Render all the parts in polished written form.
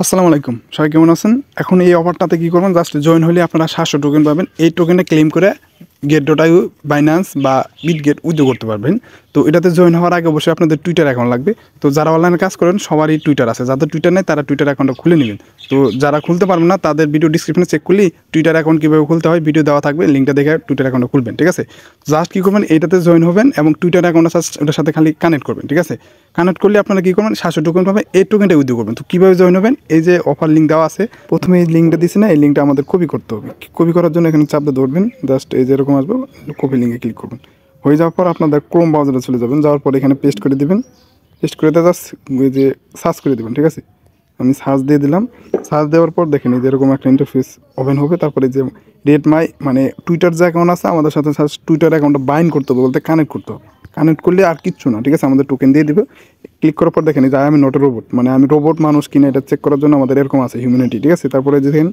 আসসালামু আলাইকুম, সবাই কেমন আছেন? এখন এই অফারটাতে কী করবেন, জাস্ট জয়েন হলে আপনারা 700 টোকেন পাবেন। এই টোকেনটা ক্লেম করে গেট.আইও, বাইন্যান্স বা বিটগেট উইথড্র করতে পারবেন। তো এটাতে জয়েন হওয়ার আগে অবশ্যই আপনাদের টুইটার অ্যাকাউন্ট লাগবে। তো যারা অনলাইনে কাজ করেন সবারই টুইটার আছে, যাদের টুইটার নেই তারা টুইটার অ্যাকাউন্টটা খুলে নেবেন। তো যারা খুলতে পারবেন না তাদের ভিডিও ডিসক্রিপশনে চেক করলেই টুইটার অ্যাকাউন্ট কীভাবে খুলতে হয় ভিডিও দেওয়া থাকবে, লিঙ্কটা দেখে টুইটার অ্যাকাউন্টটা খুলবেন, ঠিক আছে? জাস্ট কী করবেন, এইটাতে জয়েন হবেন এবং টুইটার অ্যাকাউন্টটা ওটার সাথে খালি কানেক্ট করবেন, ঠিক আছে? কানেক্ট করলে আপনারা কী করবেন, 700 টোকেন পাবেন, এই টোকেনটা উইথড্র করবেন। তো কীভাবে জয়েন হবেন, এই যে অফার লিঙ্ক দেওয়া আছে, প্রথমে এই লিঙ্কটা দিচ্ছে না, এই লিঙ্কটা আমাদের কপি করতে হবে। কপি করার জন্য এখানে চাপতে ধরবেন, জাস্ট এই যে এরকম আসবে, কপি লিঙ্কে ক্লিক করবেন। হয়ে যাওয়ার পর আপনাদের ক্রোম ব্রাউজারে চলে যাবেন, যাওয়ার পর এখানে পেস্ট করে দিবেন। পেস্ট করে দিয়ে জাস্ট ওই যে সার্চ করে দেবেন, ঠিক আছে? আমি সার্চ দিয়ে দিলাম। সার্চ দেওয়ার পর দেখেন এই যে এরকম একটা ইন্টারফেস ওপেন হবে। তারপরে যে রেট মাই মানে টুইটার যে অ্যাকাউন্ট আছে আমাদের সাথে টুইটার অ্যাকাউন্টটা বাইন্ড করতে হবে, বলতে কানেক্ট করতে হবে। কানেক্ট করলে আর কিচ্ছু না, ঠিক আছে? আমাদের টোকেন দিয়ে দিবে। ক্লিক করার পর দেখেন এই যে আমি নট রোবট, মানে আমি রোবট মানুষ কিনা এটা চেক করার জন্য আমাদের এরকম আছে হিউম্যানিটি, ঠিক আছে? তারপরে দেখেন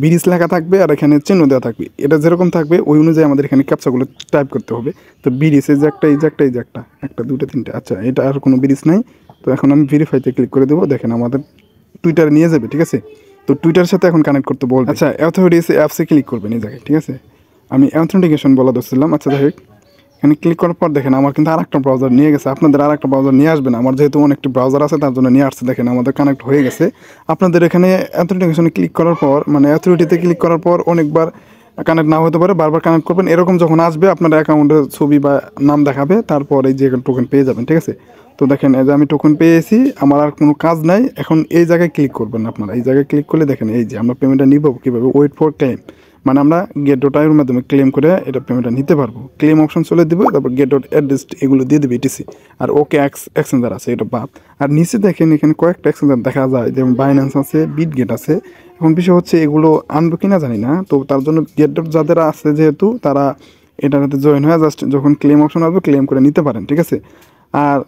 বিরিজ লেখা থাকবে আর এখানে চিহ্ন দেওয়া থাকবে। এটা যেরকম থাকবে ওই অনুযায়ী আমাদের এখানে ক্যাপচাগুলো টাইপ করতে হবে। তো বিরিজ এই যে একটা, এই যে একটা, এই যে একটা, একটা, দুটো, তিনটে, আচ্ছা এটা আর কোনো বিরিজ নাই। তো এখন আমি ভেরিফাইতে ক্লিক করে দেবো। দেখেন আমাদের টুইটারে নিয়ে যাবে, ঠিক আছে? তো টুইটারের সাথে এখন কানেক্ট করতে বলবে। আচ্ছা, অথরিটিস অ্যাপসে ক্লিক করবেন এই জায়গায়, ঠিক আছে? আমি অথেন্টিকেশন বলা ধরছিলাম। আচ্ছা যাই হোক, এখানে ক্লিক করার পর দেখেন আমার কিন্তু আরেকটা ব্রাউজার নিয়ে গেছে। আপনাদের আরেকটা ব্রাউজার নিয়ে আসবেন, আমার যেহেতু অনেকটি ব্রাউজার আছে তার জন্য নিয়ে আসছে। দেখেন আমাদের কানেক্ট হয়ে গেছে। আপনাদের এখানে অথেন্টিকেশনে ক্লিক করার পর, মানে অথরিটিতে ক্লিক করার পর অনেকবার কানেক্ট না হতে পারে, বারবার কানেক্ট করবেন। এরকম যখন আসবে আপনার অ্যাকাউন্টের ছবি বা নাম দেখাবে, তারপর এই যে টোকেন পেয়ে যাবেন, ঠিক আছে? তো দেখেন এই যে আমি টোকেন পেয়েছি, আমার আর কোনো কাজ নাই। এখন এই জায়গায় ক্লিক করবেন আপনারা। এই জায়গায় ক্লিক করলে দেখেন এই যে আমরা পেমেন্টটা নিব কীভাবে, ওয়েট ফর ক্লেম, মানে আমরা গেট.আইওর মাধ্যমে ক্লেম করে এটা পেমেন্টটা নিতে পারবো। ক্লেম অপশন চলে দেবো, তারপর গেট.অ্যাড্রেস এগুলো দিয়ে দেবে ইটিসি। আর ওকে এক্সচেঞ্জার আছে, এটা বাদ। আর নিচে দেখেন এখানে কয়েকটা এক্সচেঞ্জার দেখা যায়, যেমন বাইন্যান্স আছে, বিটগেট আছে। এখন বিষয় হচ্ছে এগুলো আনবো কিনা জানি না, তো তার জন্য গেট যাদের আছে যেহেতু তারা এটাতে জয়েন হয়ে জাস্ট যখন ক্লেম অপশন আসবে ক্লেম করে নিতে পারেন, ঠিক আছে? আর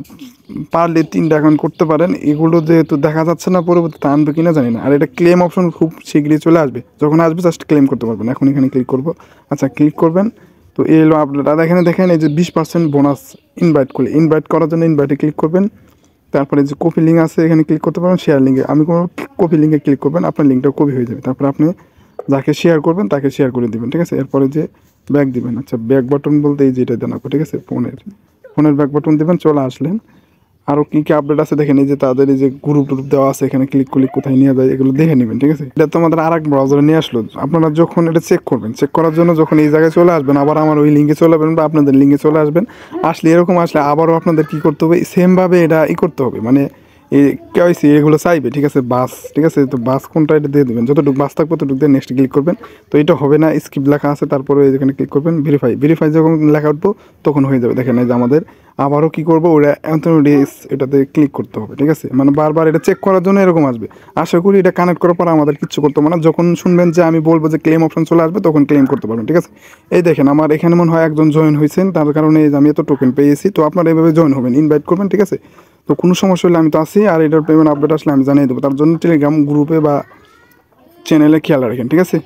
পারলে 3টা অ্যাকাউন্ট করতে পারেন। এগুলো যেহেতু দেখা যাচ্ছে না পরবর্তীতে আনবে কিনা জানি না। আর এটা ক্লেম অপশন খুব শীঘ্রই চলে আসবে, যখন আসবে জাস্ট ক্লেম করতে পারবেন। এখন এখানে ক্লিক করবো। আচ্ছা ক্লিক করবেন। তো এই হলো আপডেট। আর এখানে দেখেন এই যে 20% বোনাস ইনভাইট করলে, ইনভাইট করার জন্য ইনভাইটে ক্লিক করবেন। তারপরে যে কপি লিঙ্ক আছে এখানে ক্লিক করতে পারবেন, শেয়ার লিঙ্কে। আমি কোনো কপি লিঙ্কে ক্লিক করবেন, আপনার লিঙ্কটা কপি হয়ে যাবে। তারপরে আপনি যাকে শেয়ার করবেন তাকে শেয়ার করে দেবেন, ঠিক আছে? এরপরে যে ব্যাক দিবেন। আচ্ছা ব্যাক বাটন বলতে এই যে এটা দেন, ঠিক আছে? ফোনের ব্যাক বাটন দেবেন, চলে আসলেন। আরও কী কী আপডেট আছে দেখেন, এই যে তাদের এই যে গ্রুপ দেওয়া আছে, এখানে ক্লিক করলে কোথায় নিয়ে যায় এগুলো দেখে নেবেন, ঠিক আছে? এটা তো আমাদের আর এক ব্রাউজারে নিয়ে আসলো। আপনারা যখন এটা চেক করবেন, চেক করার জন্য যখন এই জায়গায় চলে আসবেন, আবার আমার ওই লিঙ্কে চলে আসবেন বা আপনাদের লিঙ্কে চলে আসবেন। আসলে এরকম আসলে আবারও আপনাদের কী করতে হবে, সেমভাবে এটা করতে হবে, মানে এই কেওয়াইসি এগুলো চাইবে, ঠিক আছে? বাস, ঠিক আছে? তো বাস কোনটা এটা দিয়ে দেবেন, যতটুকু বাস থাকবে ততটুকু দিয়ে নেক্সট ক্লিক করবেন। তো এটা হবে না, স্কিপ লেখা আছে, তারপরে এখানে ক্লিক করবেন। ভেরিফাই যখন লেখা উঠবো তখন হয়ে যাবে। দেখেন এই যে আমাদের আবারও কী করবো, ওটা অ্যান্থনিডিস এটাতে ক্লিক করতে হবে, ঠিক আছে? মানে বারবার এটা চেক করার জন্য এরকম আসবে। আশা করি এটা কানেক্ট করার পর আমাদের কিচ্ছু করতে হবে না। যখন শুনবেন যে আমি বলবো যে ক্লেম অপশন চলে আসবে তখন ক্লেম করতে পারবেন, ঠিক আছে? এই দেখেন আমার এখানে মনে হয় একজন জয়েন হয়েছেন, তার কারণে এই যে আমি এত টোকেন পেয়েছি। তো আপনারা এইভাবে জয়েন হবেন, ইনভাইট করবেন, ঠিক আছে? তো কোনো সমস্যা হলে আমি তো আছি, আর এটার পেমেন্ট আপডেট আসলে আমি জানিয়ে দেবো। তার জন্য টেলিগ্রাম গ্রুপে বা চ্যানেলে খেয়াল রাখেন, ঠিক আছে?